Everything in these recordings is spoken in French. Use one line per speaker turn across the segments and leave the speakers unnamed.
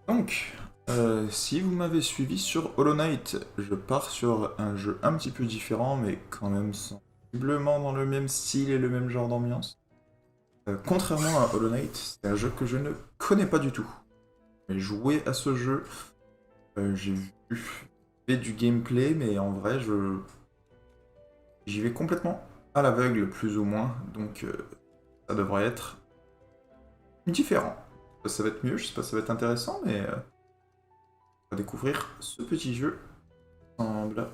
Donc, si vous m'avez suivi sur Hollow Knight, je pars sur un jeu un petit peu différent, mais quand même sensiblement dans le même style et le même genre d'ambiance. Contrairement à Hollow Knight, c'est un jeu que je ne connais pas du tout. J'ai joué à ce jeu, j'ai vu fait du gameplay, mais en vrai, j'y vais complètement à l'aveugle, plus ou moins, donc ça devrait être différent. Ça va être mieux, je sais pas si ça va être intéressant, mais on va découvrir ce petit jeu ensemble.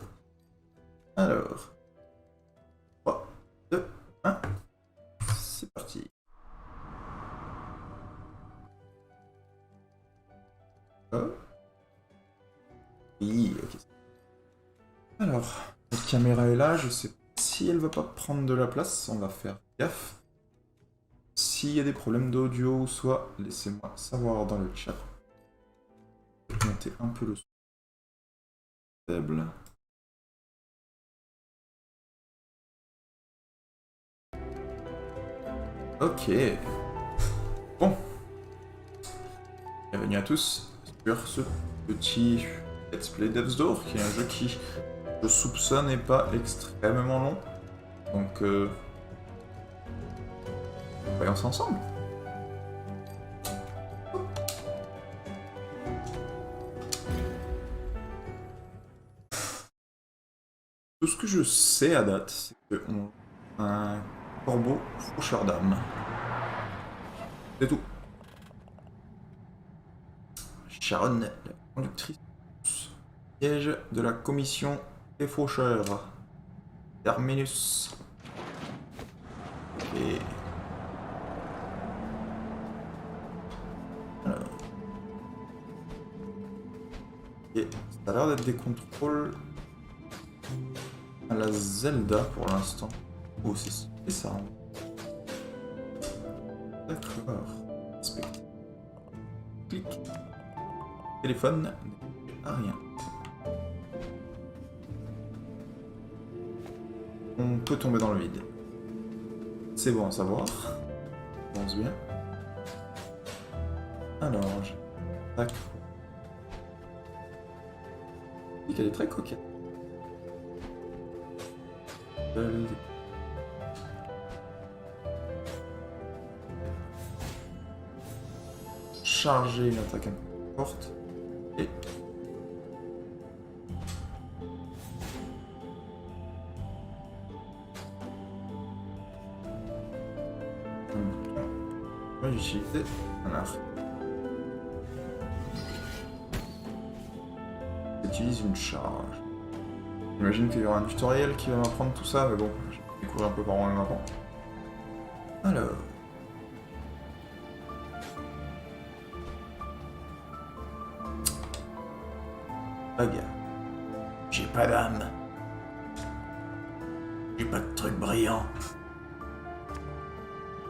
Alors, 3, 2, 1, c'est parti. Oh, oui, ok. Alors, la caméra est là, je sais pas si elle va pas prendre de la place, on va faire gaffe. S'il y a des problèmes d'audio ou soit, laissez-moi savoir dans le chat. Je vais monter un peu le son faible. Ok. Bon. Bienvenue à tous sur ce petit Let's Play Death's Door, qui est un jeu qui, je soupçonne, n'est pas extrêmement long. Donc, voyons ça ensemble. Tout ce que je sais à date, c'est qu'on a un corbeau faucheur d'âme. C'est tout. Sharon, la conductrice, siège de la commission des faucheurs. Terminus. Et... Alors... Et ça a l'air d'être des contrôles à la Zelda pour l'instant. Oh, c'est ça. Hein. D'accord. Inspecte. Clic. Téléphone. Ah, rien. On peut tomber dans le vide. C'est bon à savoir. On pense bien. Alors, je... Tac. Je dis qu'elle est très coquette. Charger une attaque un peu forte. Et... On va utiliser un arc. Utilise une charge. J'imagine qu'il y aura un tutoriel qui va m'apprendre tout ça, mais bon, je vais découvrir un peu par moi-même avant. Alors... Bagarre. J'ai pas d'âme. J'ai pas de truc brillant.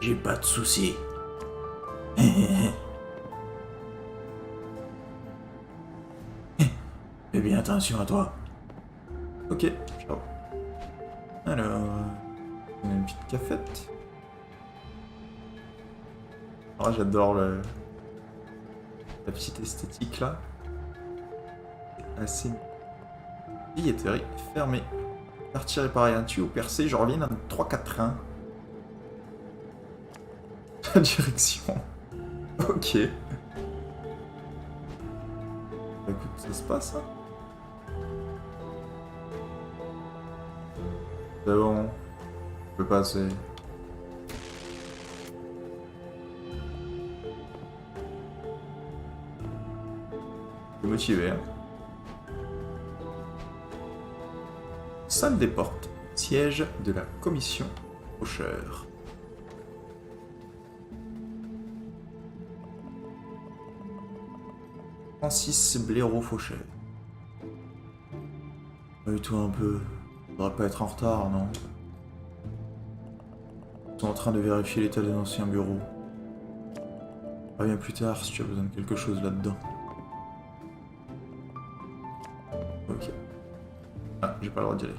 J'ai pas de soucis. Fais bien attention à toi. Ok, ciao. Alors, on a une petite cafette. Oh, j'adore la petite esthétique là. Assez. Billetterie fermée. Partie réparer un tuyau percé, je reviens dans 3-4 La direction. Ok. Bah, écoute, ça se passe, hein. C'est bon. Je peux passer. Je suis motivé, hein. Salle des portes. Siège de la commission faucheur. Francis Blaireau faucheur. Et toi un peu. Faudrait pas être en retard, non? Ils sont en train de vérifier l'état de l'ancien bureau. Reviens plus tard si tu as besoin de quelque chose là-dedans. Ok. Ah, j'ai pas le droit d'y aller.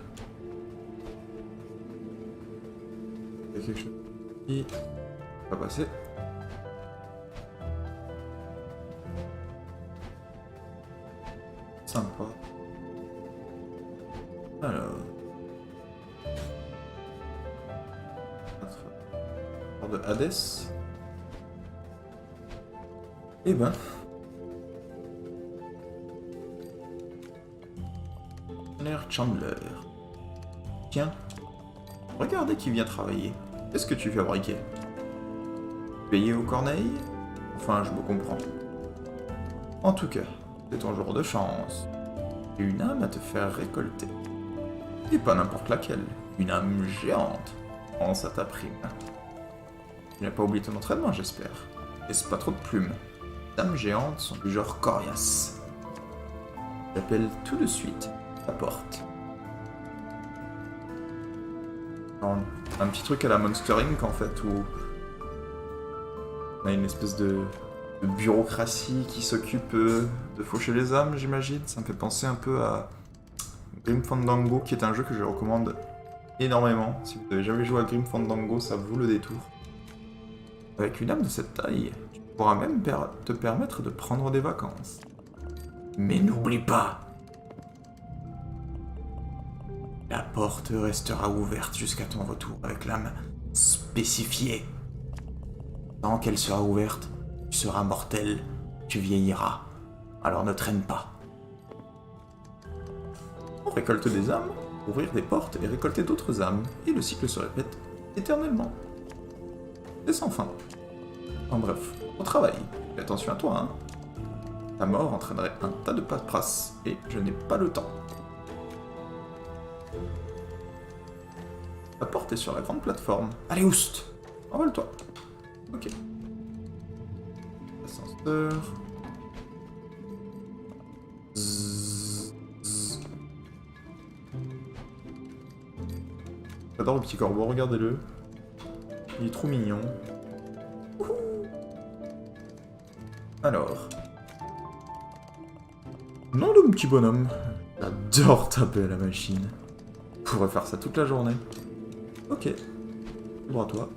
Il y a quelque chose qui va passer. sympa. Alors... de Hades. Eh ben... Chandler. Tiens, regardez qui vient travailler. Qu'est-ce que tu fabriquais? Payé aux corneilles? Enfin, je me comprends. En tout cas, c'est ton jour de chance. J'ai une âme à te faire récolter. Et pas n'importe laquelle. Une âme géante. Pense à ta prime. Tu n'as pas oublié ton entraînement, j'espère. Laisse pas trop de plumes. Les âmes géantes sont du genre coriace. J'appelle tout de suite la porte. Un petit truc à la Monster Inc en fait, où on a une espèce de bureaucratie qui s'occupe de faucher les âmes, j'imagine. Ça me fait penser un peu à Grim Fandango, qui est un jeu que je recommande énormément. Si vous n'avez jamais joué à Grim Fandango, ça vaut le détour. Avec une âme de cette taille, tu pourras même te permettre de prendre des vacances. Mais n'oublie pas, la porte restera ouverte jusqu'à ton retour avec l'âme spécifiée. Tant qu'elle sera ouverte, tu seras mortel, tu vieilliras. Alors ne traîne pas. On récolte des âmes, ouvrir des portes et récolter d'autres âmes, et le cycle se répète éternellement. C'est sans fin. En bref, au travail. Fais attention à toi, hein. Ta mort entraînerait un tas de paperasses, et je n'ai pas le temps. La porte est sur la grande plateforme. Allez, oust! Envole-toi. Ok. Ascenseur. J'adore le petit corbeau, regardez-le. Il est trop mignon. Alors. Non, le petit bonhomme. J'adore taper à la machine. On pourrait faire ça toute la journée. Ok. Libre à toi.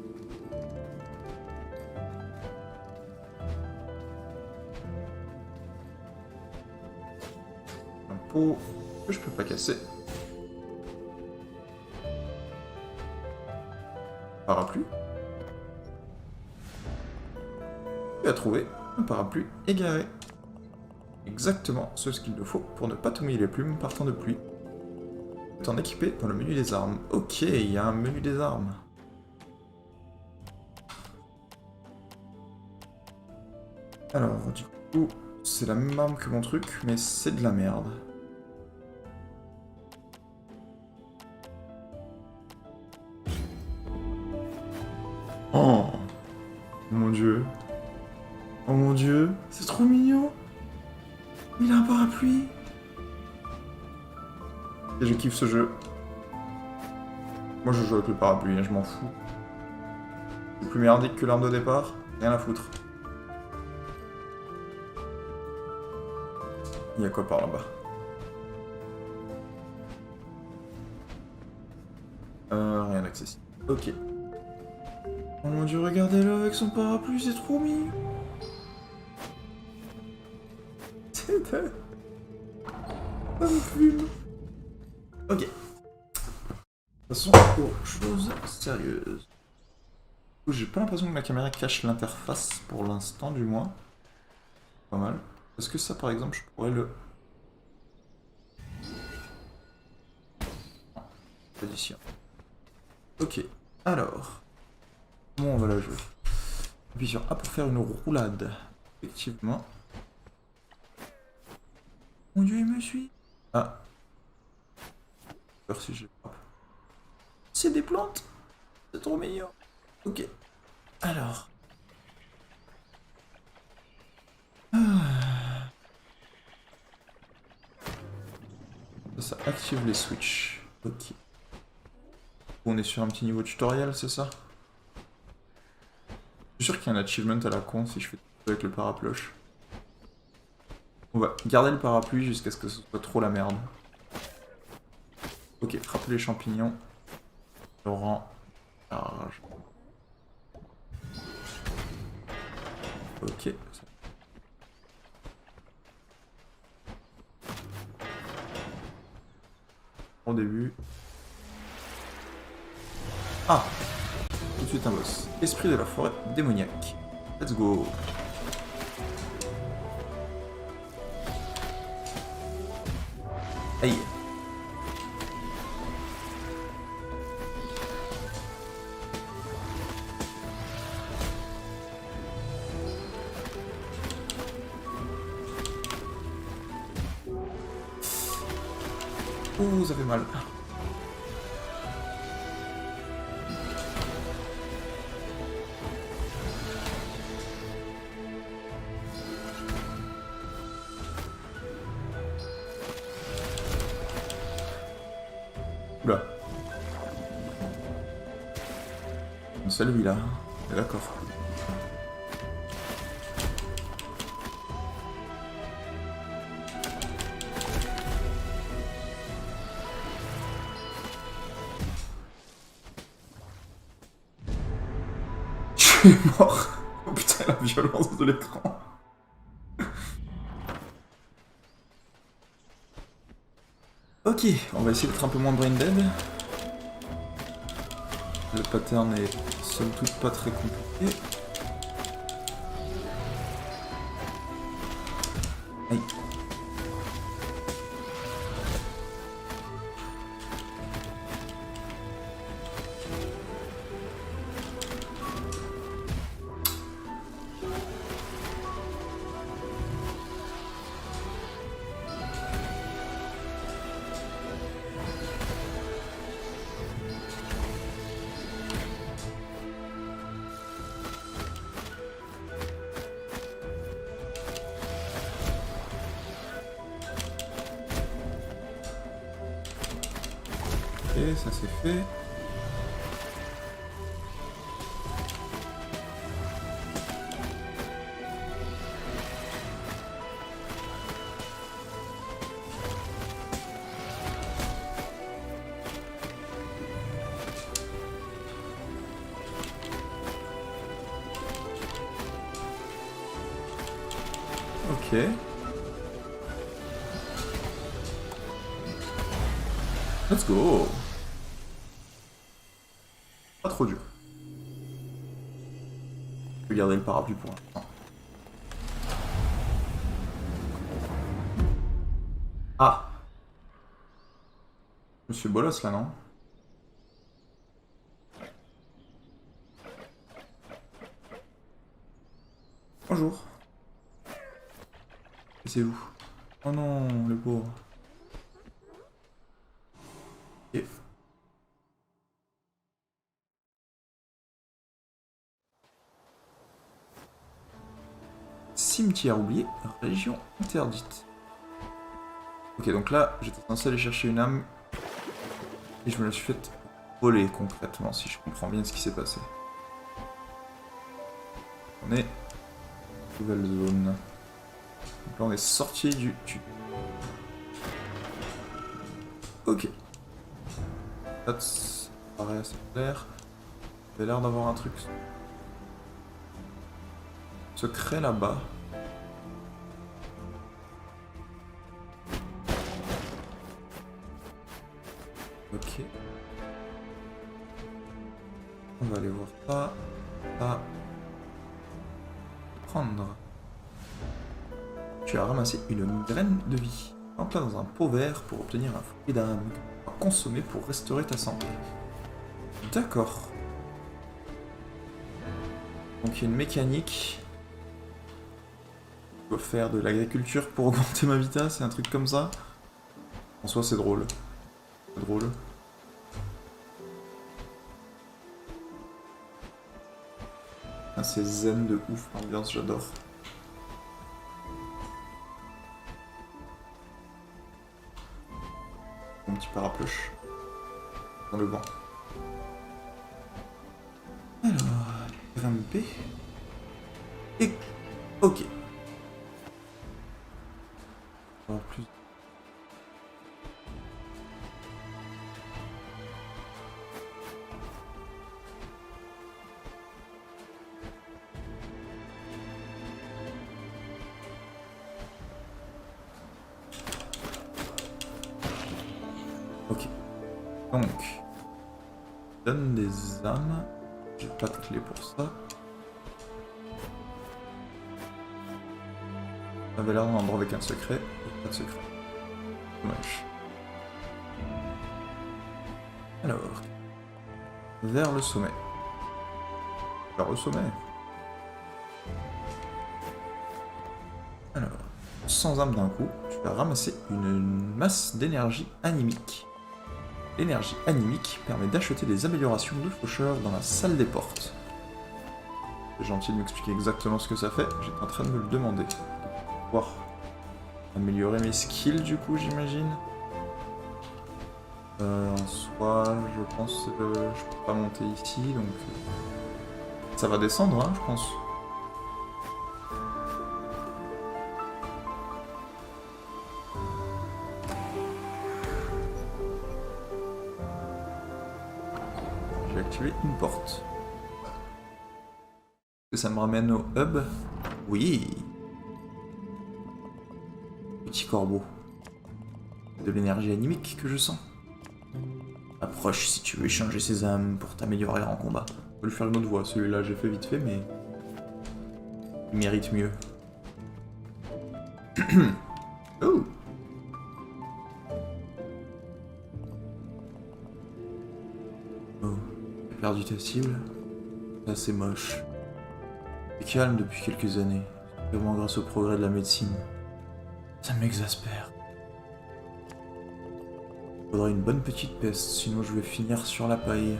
Un pot que je peux pas casser. Parapluie. Tu as trouvé un parapluie égaré. Exactement ce qu'il te faut pour ne pas te mouiller les plumes par temps de pluie. T'en équiper dans le menu des armes. Ok, il y a un menu des armes. Alors, du coup, c'est la même arme que mon truc, mais c'est de la merde. Oh mon dieu. Oh mon dieu, c'est trop mignon. Il a un parapluie. Et je kiffe ce jeu. Moi je joue avec le parapluie, hein, je m'en fous. C'est plus merdique que l'arme de départ, rien à foutre. Il y a quoi par là-bas? Rien d'accessible. Ok. Oh mon dieu, regardez-le avec son parapluie, c'est trop mignon. C'est ça me fume. Ok. Passons aux choses sérieuses. J'ai pas l'impression que la caméra cache l'interface pour l'instant, du moins. Pas mal. Est-ce que ça, par exemple, je pourrais le... Non, pas d'ici. Ok. Alors. Comment on va la jouer? Appuie sur A pour faire une roulade. Effectivement. Mon dieu, il me suit. Ah. Si je frappe. C'est des plantes. C'est trop mignon. Ok. Alors. Ça active les switches. Ok. On est sur un petit niveau tutoriel, c'est ça? Je suis sûr qu'il y a un achievement à la con si je fais tout avec le parapluie. On va garder le parapluie jusqu'à ce que ce soit trop la merde. Ok, frapper les champignons. Laurent. Charge. Ok. au début. Ah! Tout de suite un boss. Esprit de la forêt démoniaque. Let's go! Aïe! Ouh, ça fait mal. Oula. Celui-là. D'accord. Je suis mort. Oh putain, la violence de l'écran. Ok, on va essayer d'être un peu moins brain dead. Le pattern est somme toute pas très compliqué. Aïe. Ok, ça c'est fait. Ok. Let's go. Pas trop dur. Je vais garder le parapluie pour l'instant. Ah. Monsieur Bolos là, non? Bonjour. C'est vous. Oh non, le pauvre. Ok. Cimetière oublié, région interdite. Ok, donc là, j'étais censé aller chercher une âme. Et je me la suis fait voler concrètement, si je comprends bien ce qui s'est passé. On est... Nouvelle zone. Donc là, on est sorti du... Ok. Ça paraît assez clair. Il y a l'air d'avoir un truc secret là-bas. Ok. On va aller voir ça. Ça. Prendre. Tu as ramassé une graine de vie. Plante-la dans un pot vert pour obtenir un fruit d'âme. À consommer pour restaurer ta santé. D'accord. Donc il y a une mécanique. Je dois faire de l'agriculture pour augmenter ma vita, c'est un truc comme ça. En soi c'est drôle. C'est drôle. Ah, c'est zen de ouf, l'ambiance, j'adore. Mon petit parapluche. Dans le banc. Alors, grimper. Et... ok. En plus... ok. Donc, donne des âmes. J'ai pas de clé pour ça. Ça avait l'air d'un endroit avec un secret. Et pas de secret. Dommage. Alors, vers le sommet. Vers le sommet. Alors, sans âme d'un coup, tu vas ramasser une masse d'énergie animique. L'énergie animique permet d'acheter des améliorations de faucheur dans la salle des portes. C'est gentil de m'expliquer exactement ce que ça fait, j'étais en train de me le demander. Pouvoir améliorer mes skills du coup, j'imagine. En soi, je pense que je peux pas monter ici, donc ça va descendre, hein, je pense. J'ai activé une porte. Est-ce que ça me ramène au hub? Oui. Petit corbeau. De l'énergie animique que je sens. Approche si tu veux échanger ses âmes pour t'améliorer en combat. On peut lui faire une autre voix, celui-là j'ai fait vite fait, mais il mérite mieux. Oh. Oh, j'ai perdu ta cible. Ça c'est moche. C'est calme depuis quelques années, sûrement grâce au progrès de la médecine. Ça m'exaspère. Faudra une bonne petite peste, sinon je vais finir sur la paille.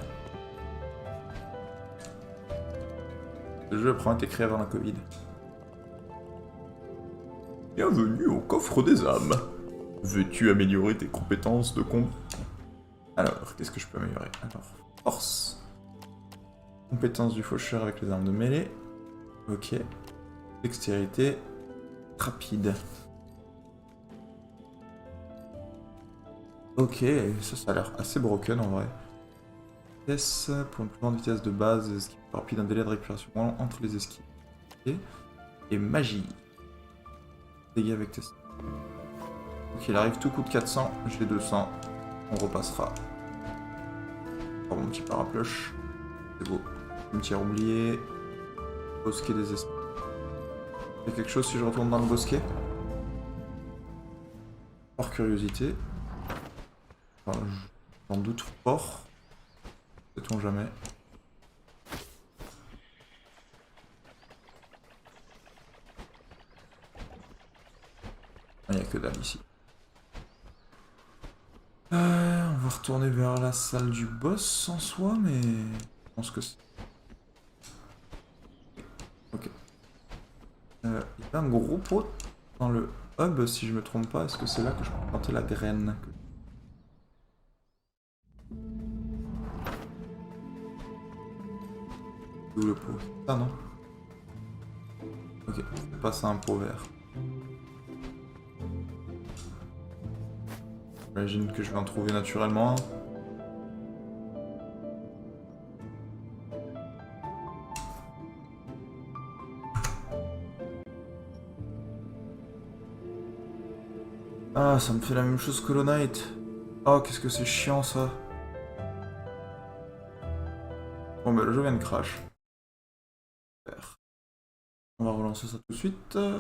Ce jeu prend été créé avant la Covid. Bienvenue au coffre des âmes. Veux-tu améliorer tes compétences de combat? Alors, qu'est-ce que je peux améliorer? Alors, force. Compétences du faucheur avec les armes de mêlée. Ok. Dextérité. Rapide. Ok, ça a l'air assez broken en vrai. Vitesse pour une plus grande vitesse de base, esquive rapide, un délai de récupération entre les esquives. Ok. Et magie. Dégâts avec test. Ok, il arrive tout coûte 400, j'ai 200. On repassera. Oh, mon petit parapluche. C'est beau. Cimetière oublié. Bosquet des esprits. Il y a quelque chose si je retourne dans le bosquet? Par curiosité. Enfin, j'en doute fort. Sait-on jamais. Il n'y a que dalle ici. On va retourner vers la salle du boss en soi, mais je pense que c'est... Ok. Il y a un gros pot dans le hub, si je me trompe pas. Est-ce que c'est là que je peux planter la graine? Où le pot? Ah non. Ok, c'est pas ça un pot vert. J'imagine que je vais en trouver naturellement un. Ah, ça me fait la même chose que Hollow Knight. Oh, qu'est-ce que c'est chiant ça. Bon, bah le jeu vient de crash. On va relancer ça tout de suite. Il va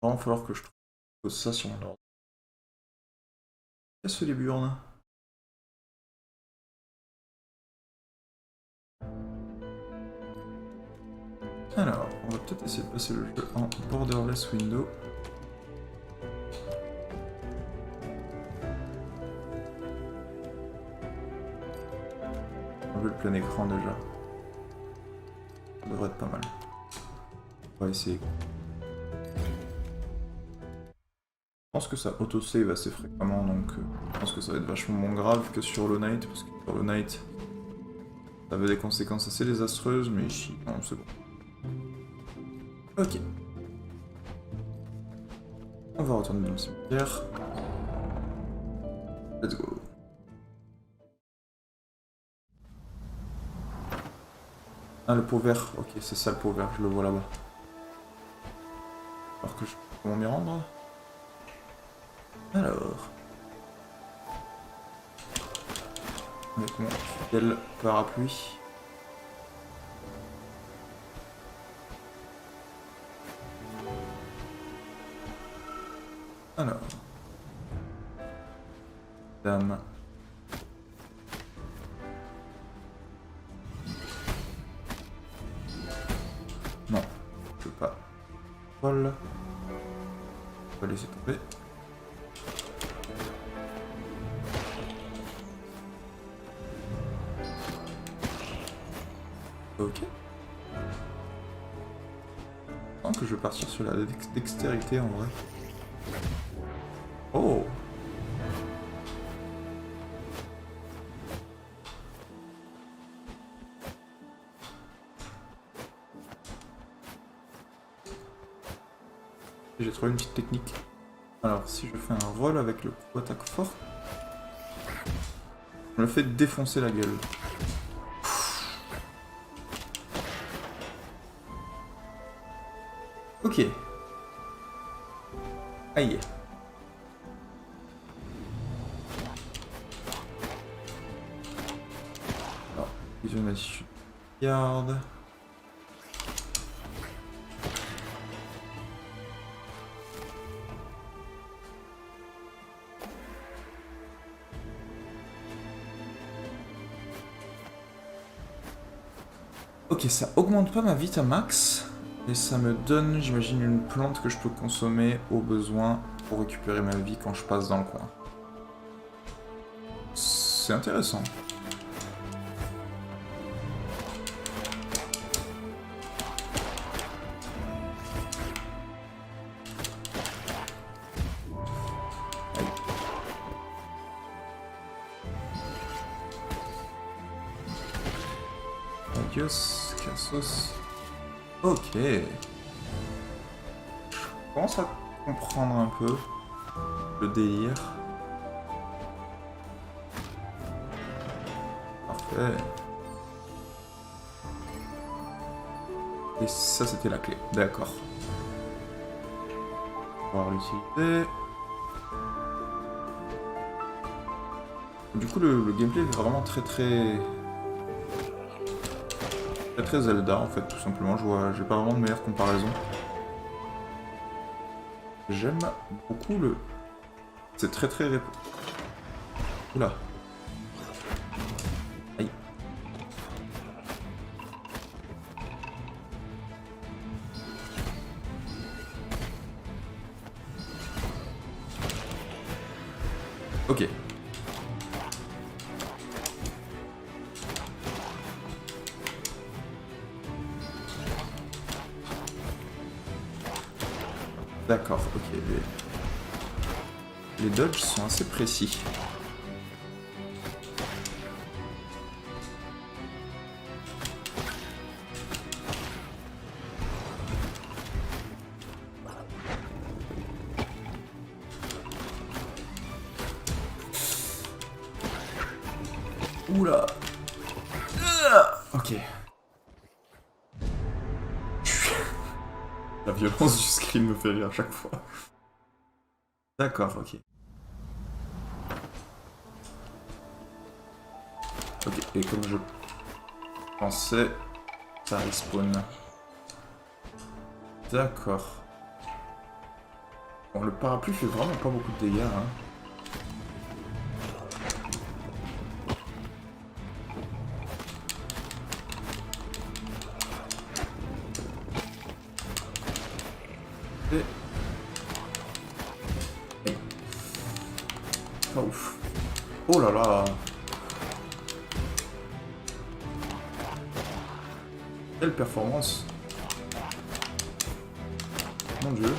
vraiment falloir que je trouve ça sur mon ordre. Qu'est-ce que les burnes? Alors, on va peut-être essayer de passer le jeu en borderless window. On veut le plein écran déjà. Ça devrait être pas mal. On va essayer. Je pense que ça auto-save assez fréquemment, donc je pense que ça va être vachement moins grave que sur Hollow Knight, parce que sur Hollow Knight, ça avait des conséquences assez désastreuses, mais ici, non, c'est bon. Ok. On va retourner dans le cimetière. Let's go. Ah, le pot vert. Ok, c'est ça le pot vert, je le vois là-bas. Alors que je... Comment m'y rendre? Alors... avec mon fidèle parapluie. Alors. Dame. Non, je peux pas. Vol. On va laisser tomber. Ok. Je pense que je vais partir sur la dextérité en vrai. Oh! J'ai trouvé une petite technique. Alors, si je fais un roll avec le coup attaque fort, je me fais défoncer la gueule. Ok. Aïe. Alors, vision d'attitude. Garde. Ok, ça augmente pas ma Vitamax. Et ça me donne, j'imagine, une plante que je peux consommer au besoin pour récupérer ma vie quand je passe dans le coin. C'est intéressant. Adios, Cassos. Ok. Je commence à comprendre un peu le délire. Parfait. Et ça, c'était la clé. D'accord. On va pouvoir l'utiliser. Du coup, le gameplay est vraiment très Zelda en fait, tout simplement. J'ai pas vraiment de meilleure comparaison. J'aime beaucoup le... C'est très Oula. Aïe. Ok. D'accord, ok. Les dodges sont assez précis. Oula. Ok. La violence du screen me fait rire à chaque fois. D'accord, ok. Ok, et comme je pensais, ça respawn. D'accord. Bon, le parapluie fait vraiment pas beaucoup de dégâts, hein. Et... Pas ouf. Oh là là. Quelle performance. Mon dieu.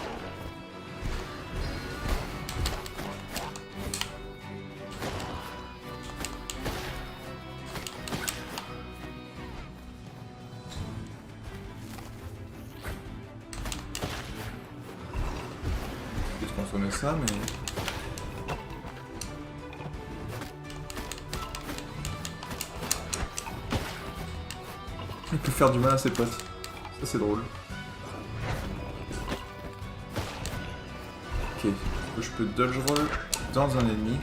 Je vais consommer ça, mais... Il peut faire du mal à ses potes. Ça c'est drôle. Ok, je peux dodge roll dans un ennemi.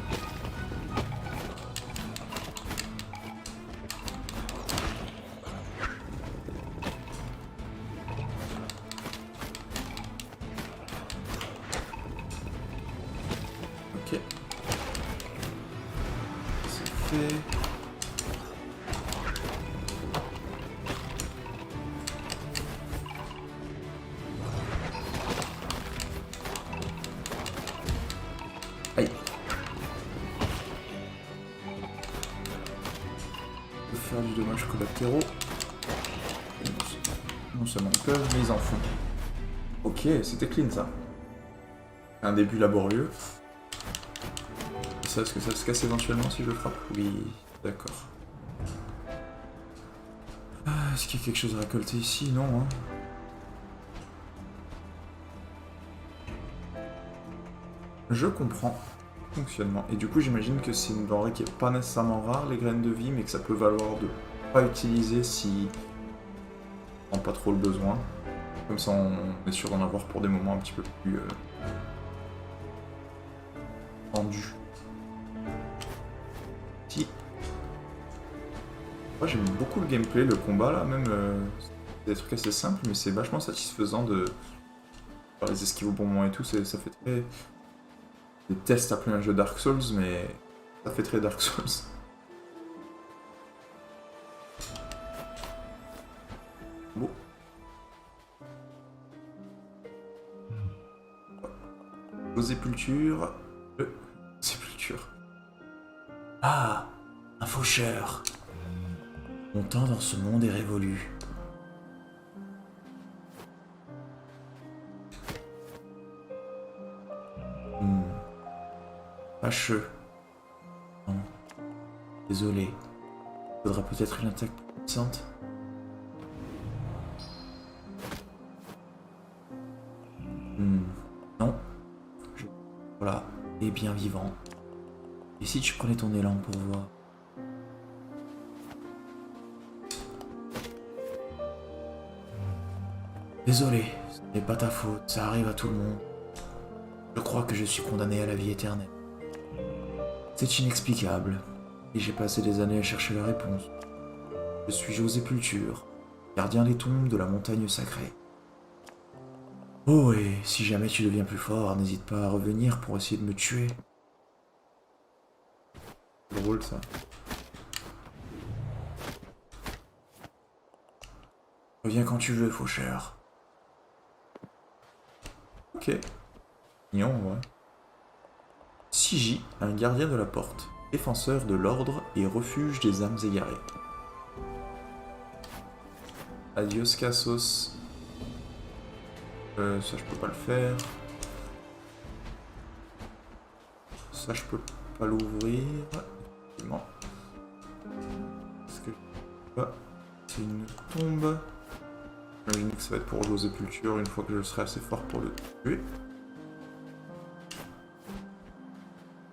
fait. Aïe. On peut faire du dommage collatéraux. Non seulement ils peuvent, mais ils en font. Ok, c'était clean ça. Un début laborieux. Est-ce que ça se casse éventuellement si je le frappe? Oui, d'accord. Est-ce qu'il y a quelque chose à récolter ici? Non, hein. Je comprends le fonctionnement. Et du coup, j'imagine que c'est une denrée qui est pas nécessairement rare, les graines de vie, mais que ça peut valoir de pas utiliser si on n'a pas trop le besoin. Comme ça, on est sûr d'en avoir pour des moments un petit peu plus tendus. Si. Moi, j'aime beaucoup le gameplay, le combat là, même. C'est des trucs assez simples, mais c'est vachement satisfaisant de faire les esquives au bon moment et tout. Ça fait très. Je déteste appeler un jeu Dark Souls, mais ça fait très Dark Souls. Bon. Sépulture. Sépulture.
Ah, un faucheur. Mon temps dans ce monde est révolu.
Fâcheux.
Non. Désolé. Faudra peut-être une attaque plus puissante. Non. Voilà, et bien vivant. Et si tu prenais ton élan pour voir? Désolé, ce n'est pas ta faute, ça arrive à tout le monde. Je crois que je suis condamné à la vie éternelle. C'est inexplicable, et j'ai passé des années à chercher la réponse. Je suis José Pulture, gardien des tombes de la montagne sacrée. Oh, et si jamais tu deviens plus fort, n'hésite pas à revenir pour essayer de me tuer.
C'est drôle ça.
Reviens quand tu veux, faucheur.
Ok. Mignon, ouais. Siji, un gardien de la porte, défenseur de l'ordre et refuge des âmes égarées. Adios Cassos. Ça je peux pas le faire. Ça je peux pas l'ouvrir. Effectivement. Est-ce que je peux pas? C'est une tombe. J'imagine que ça va être pour José Pulture une fois que je serai assez fort pour le tuer.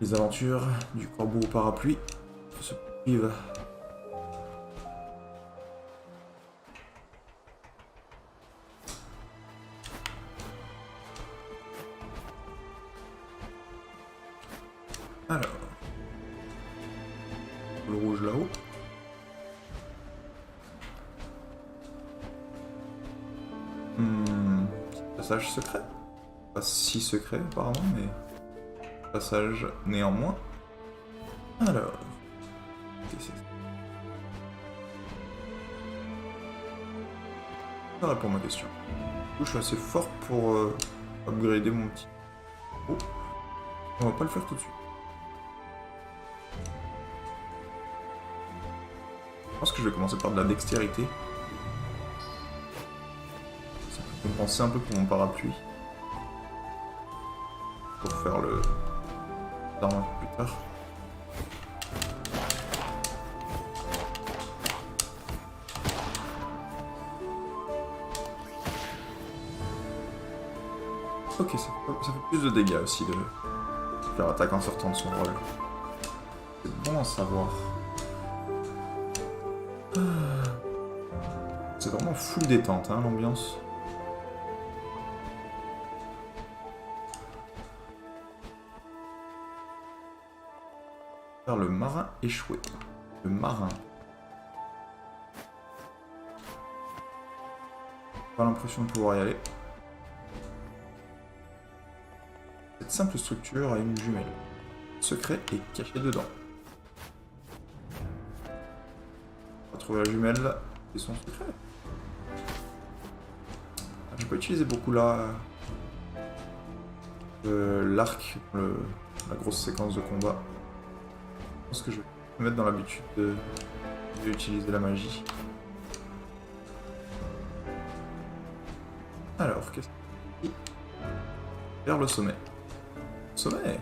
Les aventures du corbeau au parapluie se poursuivent. Alors, le rouge là-haut. Passage secret. Pas si secret apparemment, mais passage néanmoins. Alors, qu'est-ce que c'est? Ça répond à ma question. Du coup, je suis assez fort pour upgrader mon petit. Oh, on va pas le faire tout de suite. Je pense que je vais commencer par de la dextérité. Ça peut compenser un peu pour mon parapluie. Pour faire le d'arme un peu plus tard. Ok, ça fait plus de dégâts aussi de faire attaque en sortant de son rôle. C'est bon à savoir. C'est vraiment full détente, hein, l'ambiance. Faire le marin échoué. Le marin. Pas l'impression de pouvoir y aller. Cette simple structure a une jumelle. Secret est caché dedans. On va trouver la jumelle et son secret. J'ai pas utilisé beaucoup là l'arc, la grosse séquence de combat. Je pense que je vais me mettre dans l'habitude d'utiliser la magie. Alors, qu'est-ce que... Vers le sommet. Sommet.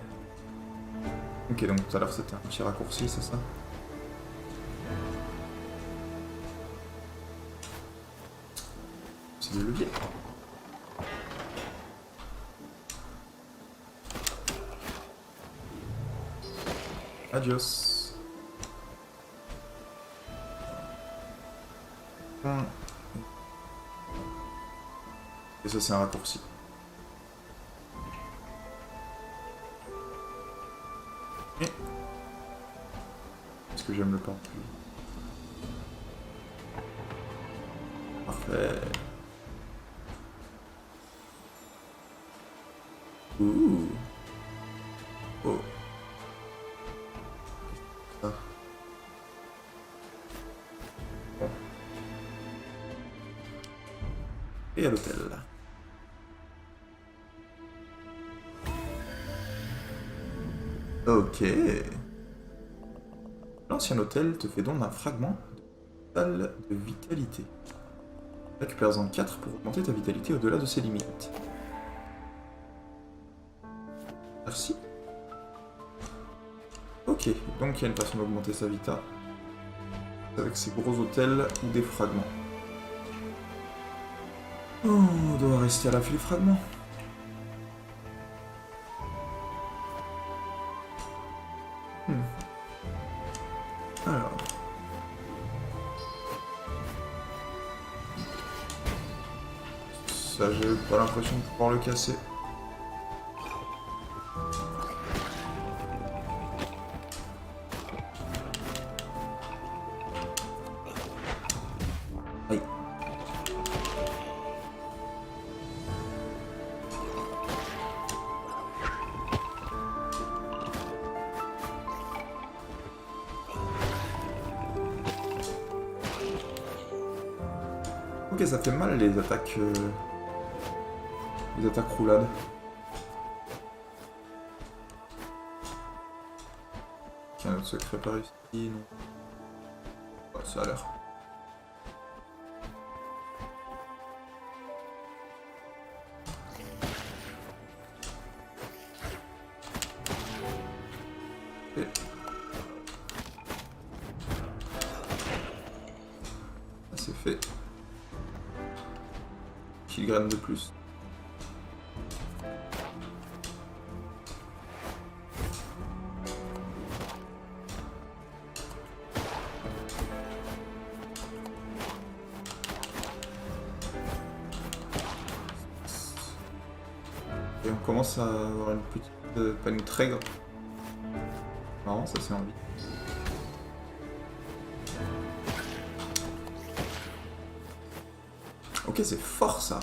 Ok, donc tout à l'heure c'était un petit raccourci, c'est ça? C'est du levier. Adios. Et ça c'est un raccourci. Est-ce que j'aime le parapluie? Parfait. Ouh. Oh. Ah. Bon. Et à l'hôtel. Ok. L'ancien hôtel te fait don d'un fragment total de vitalité. Récupère-en 4 pour augmenter ta vitalité au-delà de ses limites. Merci. Ok, donc il y a une façon d'augmenter sa vita. Avec ces gros hôtels ou des fragments. Oh, on doit rester à l'affût des fragments. Alors. Ça, j'ai pas l'impression de pouvoir le casser. Aïe. Ok, ça fait mal les attaques roulades. Il y a un autre secret par ici, non? Ouais, ça a l'air. Et... ça c'est fait. Filigrane de plus. Et on commence à avoir une petite panne très grande. Marrant, ça c'est envie. Ok, c'est fort ça.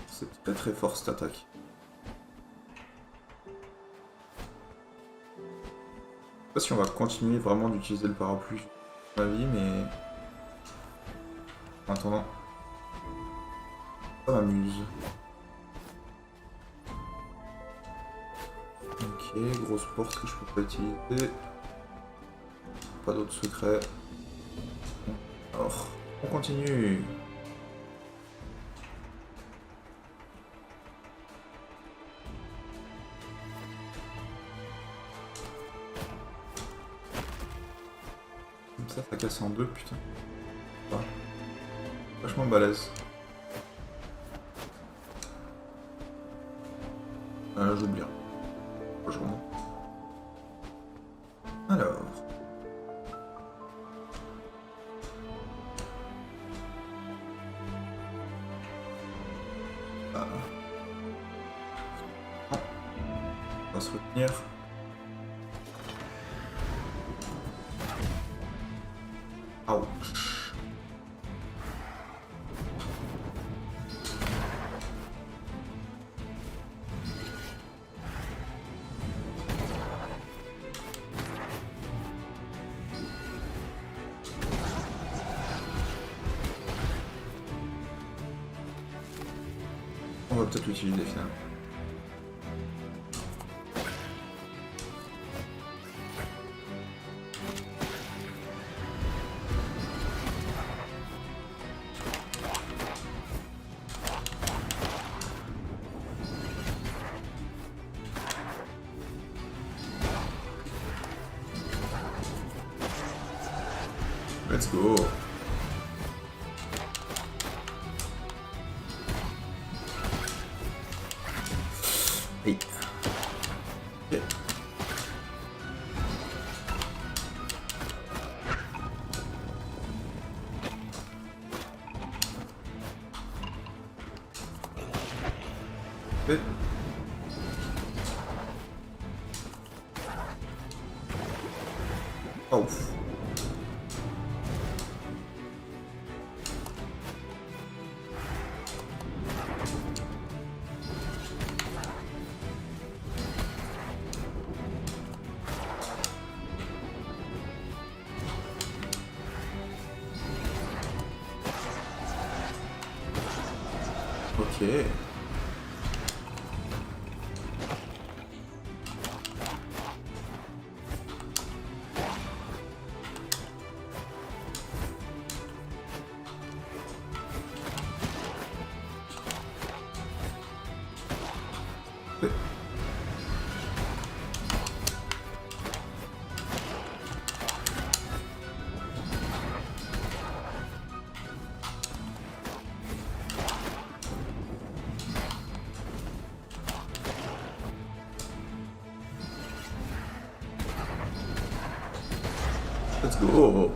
C'est très très fort cette attaque. Je sais pas si on va continuer vraiment d'utiliser le parapluie dans ma vie, mais... en attendant, ça m'amuse. Ok, grosse porte que je peux pas utiliser. Pas d'autres secrets. Alors, on continue. Comme ça casse en deux, putain. Ah. Vachement balèze. J'oublie. Je remonte. Alors. Ah. Non. On va se retenir. Ouch. On va peut-être l'utiliser finalement. Let's go. Hey. Okay. Okay. Oh. Ok. Let's go.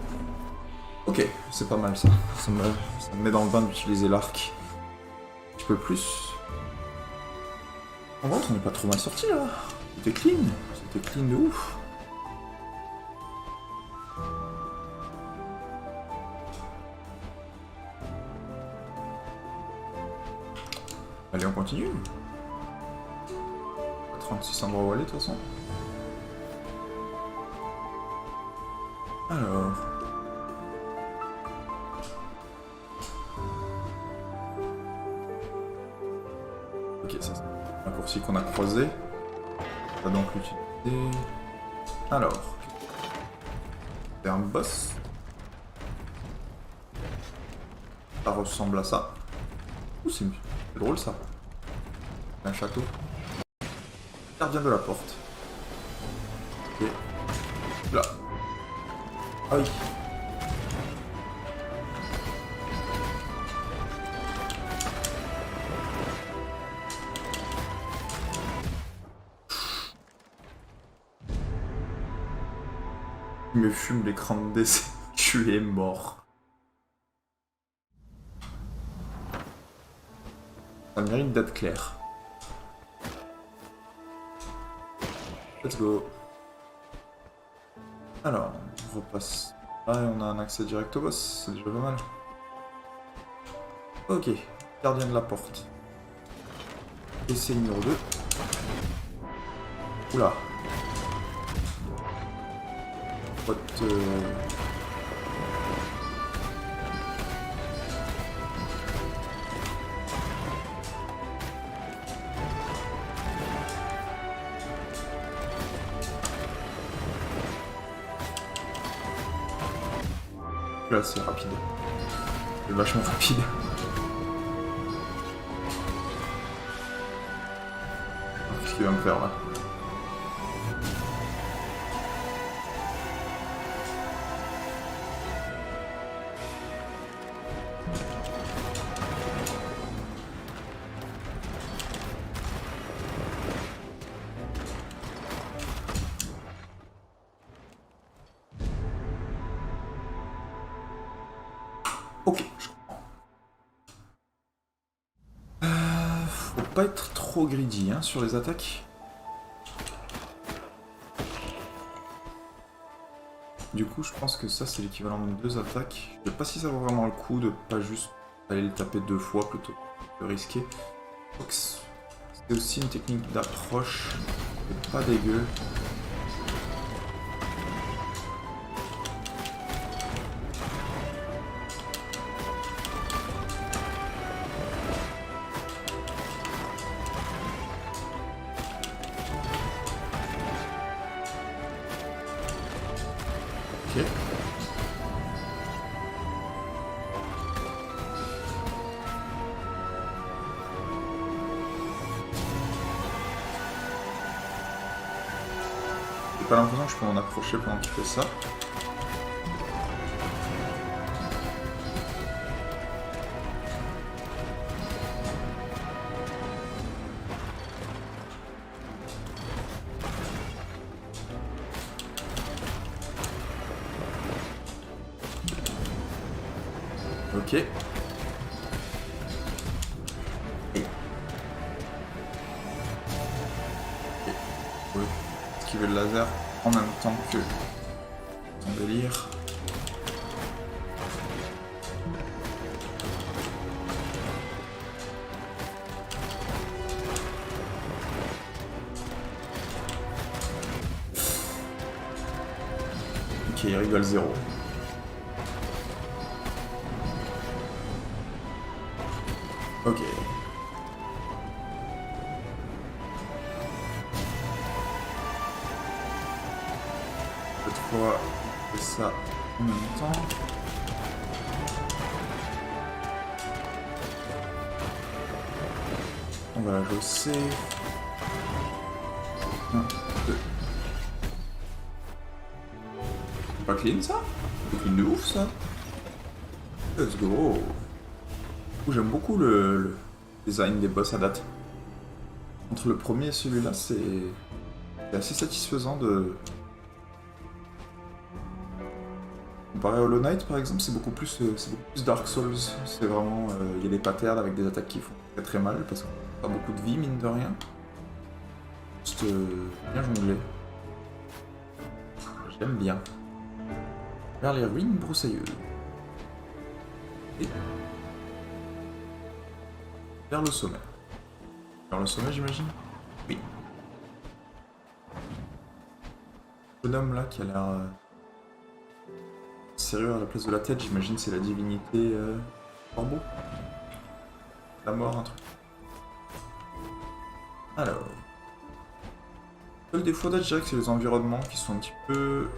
Ok, c'est pas mal ça. Ça me met dans le bain d'utiliser l'arc. Un petit peu plus. En vrai, on n'est pas trop mal sorti là. C'était clean. C'était clean de ouf. Allez, on continue. 36 endroits où aller de toute façon. Alors. Ok, ça c'est un raccourci qu'on a croisé. On va donc l'utiliser. Alors. C'est un boss. Ça ressemble à ça. Ouh, c'est drôle ça. Un château. Gardien de la porte. Ok. Là. Aïe. Il me fume l'écran de décès. Tu es mort. Ça mérite d'être clair. Let's go. Alors, on repasse là et on a un accès direct au boss, c'est déjà pas mal. Ok, gardien de la porte. Essai numéro 2. Oula. Pote. Là, c'est rapide. C'est vachement rapide. Qu'est-ce qu'il va me faire là? Ok, je comprends. Faut pas être trop greedy hein, sur les attaques. Du coup, je pense que ça, c'est l'équivalent de 2 attaques. Je sais pas si ça vaut vraiment le coup de pas juste aller le taper 2 fois plutôt que de risquer. C'est aussi une technique d'approche. C'est pas dégueu. Ok. J'ai pas l'impression que je peux m'en approcher pendant qu'il fait ça. Ok. Et... Ouais. Esquiver le laser en même temps que son délire. Ok, il rigole zéro. Ok. Cette fois, on fait ça en même temps. On va la jouer safe. 1, 2. C'est pas clean ça? C'est clean de ouf ça. Let's go. J'aime beaucoup le design des boss à date. Entre le premier et celui-là, c'est assez satisfaisant de... Comparé à Hollow Knight par exemple, c'est beaucoup plus Dark Souls. C'est vraiment... Il y a des patterns avec des attaques qui font très très mal parce qu'on n'a pas beaucoup de vie mine de rien. Juste bien jonglé. J'aime bien. Vers les ruines broussailleuses. Et... vers le sommet. Vers le sommet, j'imagine? Oui. Le bonhomme là qui a l'air sérieux à la place de la tête, j'imagine c'est la divinité corbeau. La mort, un truc. Alors. Le seul défaut d'être, je dirais que c'est les environnements qui sont un petit peu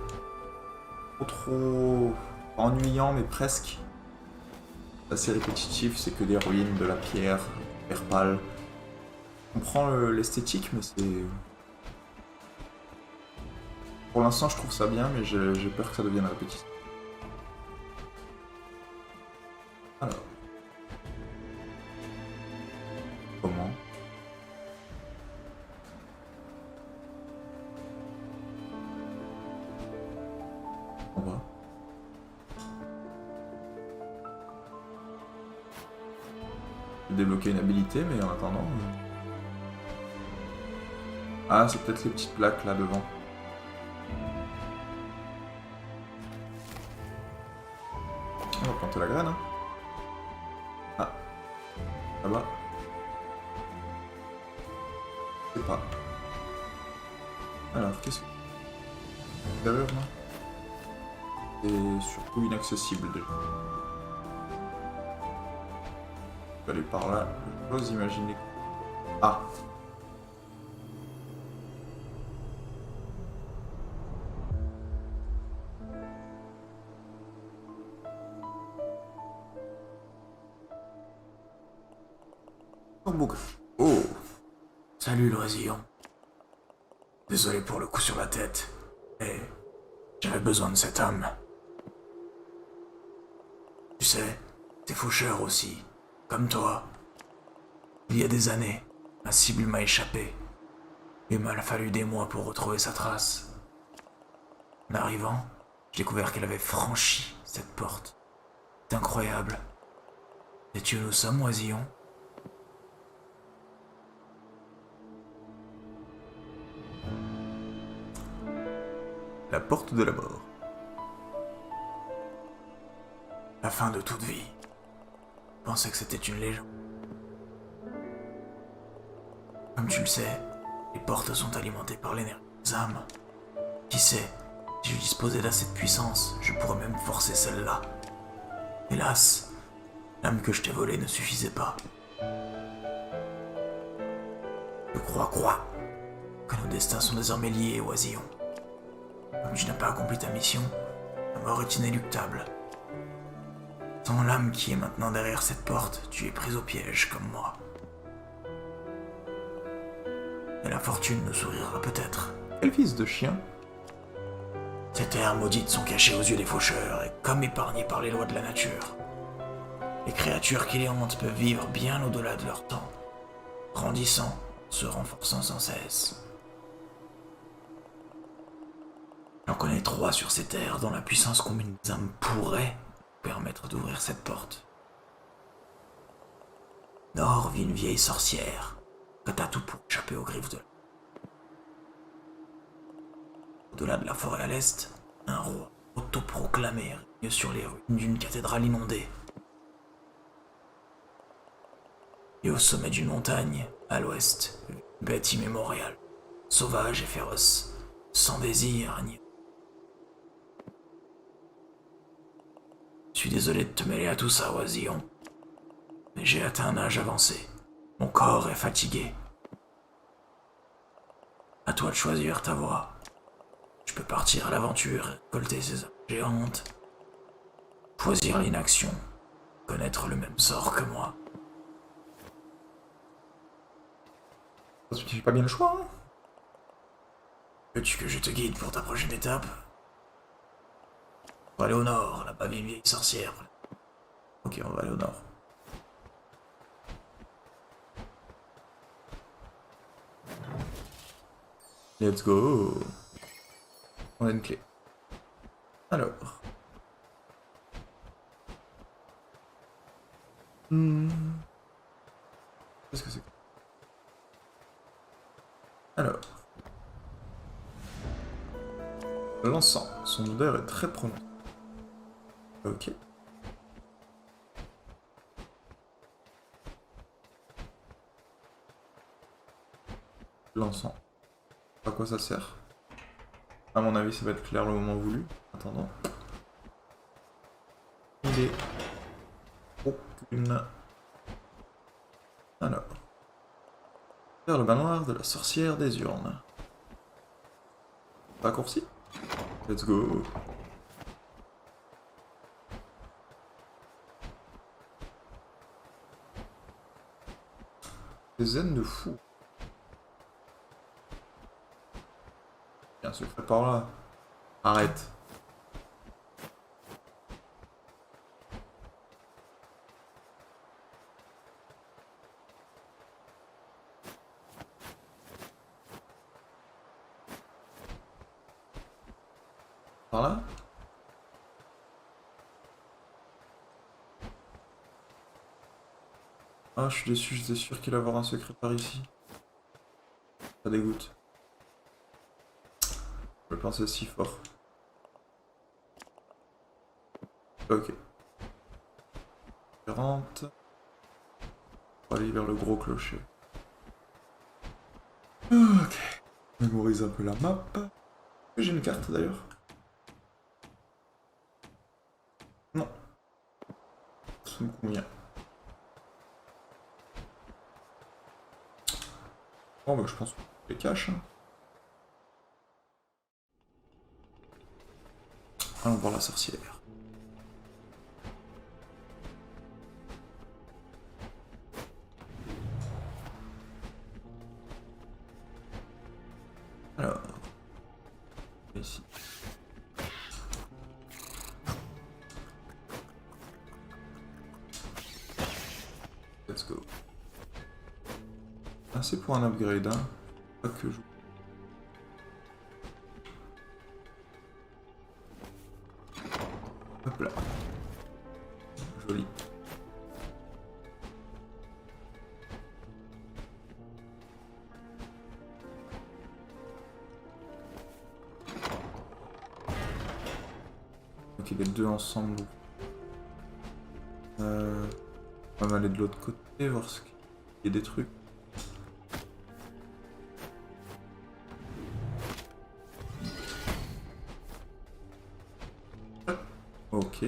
trop ennuyants, mais presque. Assez répétitif, c'est que des ruines, de la pierre, pierre pâle. On comprend l'esthétique, mais c'est... Pour l'instant, je trouve ça bien, mais j'ai peur que ça devienne répétitif. Alors... Comment? On va. Débloquer une habilité, mais en attendant... Ah, c'est peut-être les petites plaques là devant. On va planter la graine, hein. Ah. Là-bas. Je sais pas. Alors, qu'est-ce que... D'abord, là. Et surtout inaccessible déjà. Je vais aller par là, j'ose imaginer. Ah! Oh!
Salut l'oisillon. Désolé pour le coup sur la tête. Mais j'avais besoin de cet homme. Tu sais, t'es faucheur aussi, comme toi. Il y a des années, ma cible m'a échappé. Il m'a fallu des mois pour retrouver sa trace. En arrivant, j'ai découvert qu'elle avait franchi cette porte. C'est incroyable. Sais-tu où nous sommes, oisillon?
La porte de la mort.
La fin de toute vie. Je pensais que c'était une légende. Comme tu le sais, les portes sont alimentées par l'énergie des âmes. Qui sait, si je disposais d'assez de puissance, je pourrais même forcer celle-là. Hélas, l'âme que je t'ai volée ne suffisait pas. Je crois que nos destins sont désormais liés, oisillon. Comme tu n'as pas accompli ta mission, La mort est inéluctable. Sans l'âme qui est maintenant derrière cette porte, tu es pris au piège comme moi. Et la fortune nous sourira peut-être.
Quel fils de chien?
Ces terres maudites sont cachées aux yeux des faucheurs et comme épargnées par les lois de la nature. Les créatures qui les hantent peuvent vivre bien au-delà de leur temps, grandissant, se renforçant sans cesse. J'en connais 3 sur ces terres dont la puissance commune des âmes pourrait permettre d'ouvrir cette porte. Nord vit une vieille sorcière, prête à tout pour échapper aux griffes de la... Au-delà de la forêt à l'est, un roi autoproclamé règne sur les ruines d'une cathédrale inondée. Et au sommet d'une montagne, à l'ouest, une bête immémoriale, sauvage et féroce, sans désir ni... Je suis désolé de te mêler à tout ça, oisillon, mais j'ai atteint un âge avancé. Mon corps est fatigué. À toi de choisir ta voie. Tu peux partir à l'aventure, récolter ces âmes géantes, choisir l'inaction, connaître le même sort que moi.
Tu fais pas bien le choix, hein?
Veux-tu que je te guide pour ta prochaine étape? On va aller au nord, là-bas vit une vieille sorcière.
Ok, on va aller au nord. Let's go. On a une clé. Alors. Qu'est-ce que c'est? Alors. L'encens. Son odeur est très prononcée. Ok. L'encens. À quoi ça sert? À mon avis, ça va être clair le moment voulu. Attendons. Il est aucune. Alors. Faire le manoir de la sorcière des urnes. Raccourci? Let's go. Des zen de fou. Il y a un secret par là. Arrête. Par là? Ah, je suis déçu, j'étais sûr qu'il allait avoir un secret par ici. Ça dégoûte. Je pensais si fort. Ok. 40. On va aller vers le gros clocher. Ok. Mémorise un peu la map. J'ai une carte d'ailleurs. Non. Ça me convient. Bon bah je pense qu'on les cache. Hein. Allons voir la sorcière. Alors, ici. Let's go. Ah, c'est pour un upgrade, hein. Pas que je... Hop là. Joli. Ok, les deux ensemble. On va aller de l'autre côté, voir ce qu'il y a des trucs. Ok.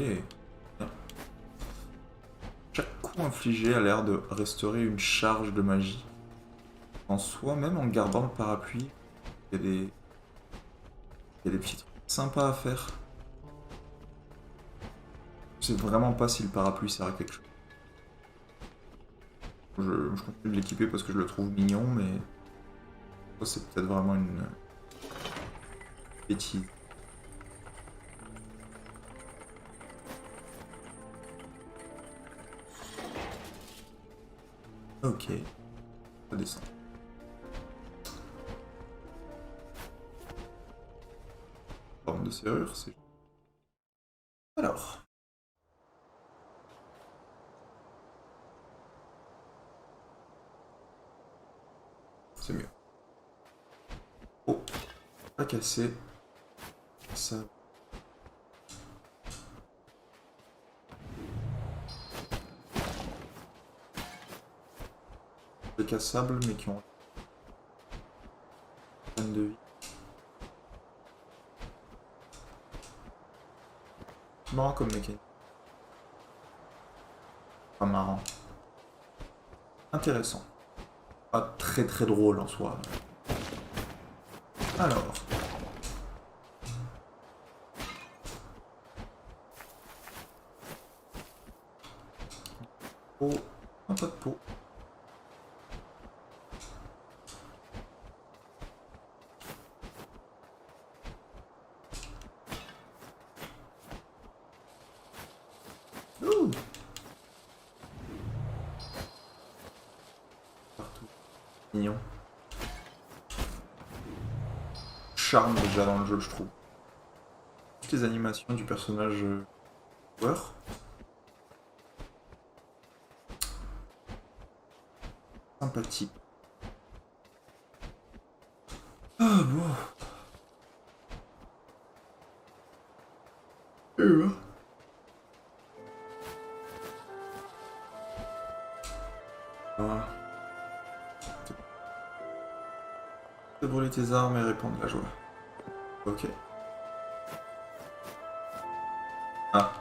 Chaque coup infligé a l'air de restaurer une charge de magie. En soi, même en gardant le parapluie, il y a des petits trucs sympas à faire. Je sais vraiment pas si le parapluie sert à quelque chose. Je continue de l'équiper parce que je le trouve mignon, mais c'est peut-être vraiment une bêtise. Ok, ça descend. Forme de serrure, c'est... Alors... C'est mieux. Oh, pas cassé. Ça... Des cassables, mais qui ont... plein de vie. Marrant comme mécanique. Pas marrant. Intéressant. Pas très très drôle en soi. Alors. Oh, un tas de peau. Ouh. Partout. Mignon. Charme déjà dans le jeu, je trouve. Toutes les animations du personnage joueur. Sympathique. Ah bon. Voilà. Fais brûler tes armes et répandre la joie. Ok. Ah.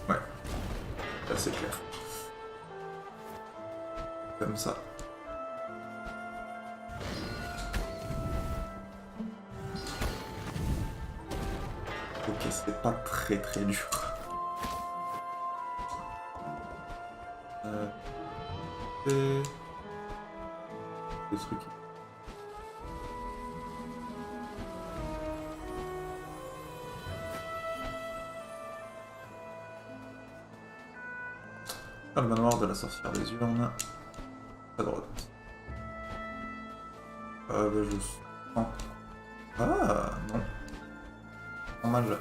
Ouais. Là c'est clair. Comme ça. Ok, c'est pas très très dur. Et... des trucs. Ah, le manoir de la sorcière des urnes. À droite. Bah, je sens... Ah, non. Normal,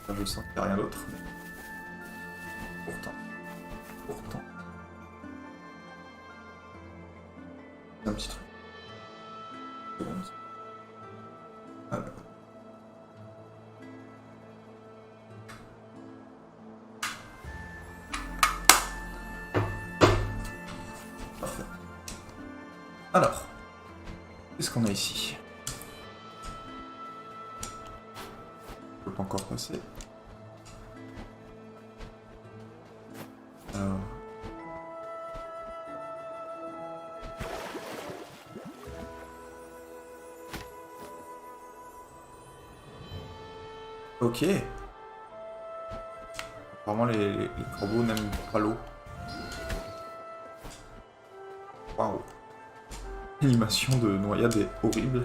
je sens qu'il n'y a rien d'autre. Mais... Pourtant. Un petit truc. Alors. Parfait. Alors. Qu'est-ce qu'on a ici? Je peux pas encore passer. Alors. Ok. Apparemment les corbeaux n'aiment pas l'eau. Waouh. L'animation de noyade est horrible.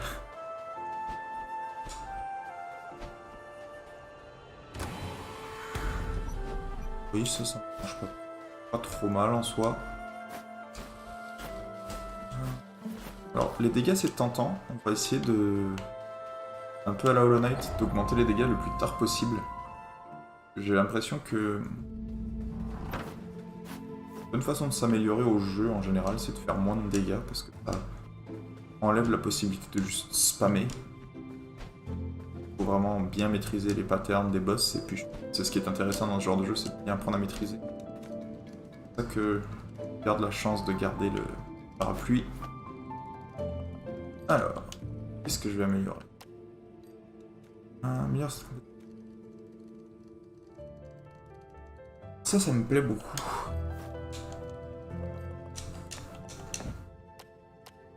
Oui, ça marche pas trop mal en soi. Alors, les dégâts c'est tentant. On va essayer de... un peu à la Hollow Knight, d'augmenter les dégâts le plus tard possible. J'ai l'impression que... une façon de s'améliorer au jeu en général, c'est de faire moins de dégâts, parce que ça enlève la possibilité de juste spammer. Faut vraiment bien maîtriser les patterns des boss, et puis c'est ce qui est intéressant dans ce genre de jeu, c'est de bien apprendre à maîtriser. C'est pour ça que je garde la chance de garder le parapluie. Alors, qu'est-ce que je vais améliorer? Un meilleur... Ça me plaît beaucoup.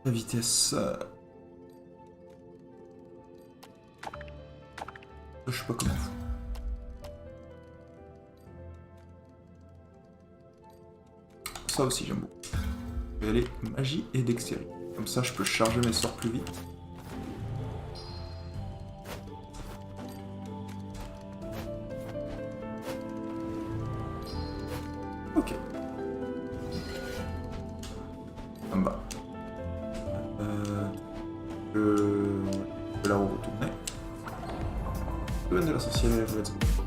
La vitesse... je sais pas comment faire. Ça aussi, j'aime beaucoup. Je vais aller magie et dextérité. Comme ça, je peux charger mes sorts plus vite. Ok. En bas. Je vais la retourner. Le de la sorcière, let's go.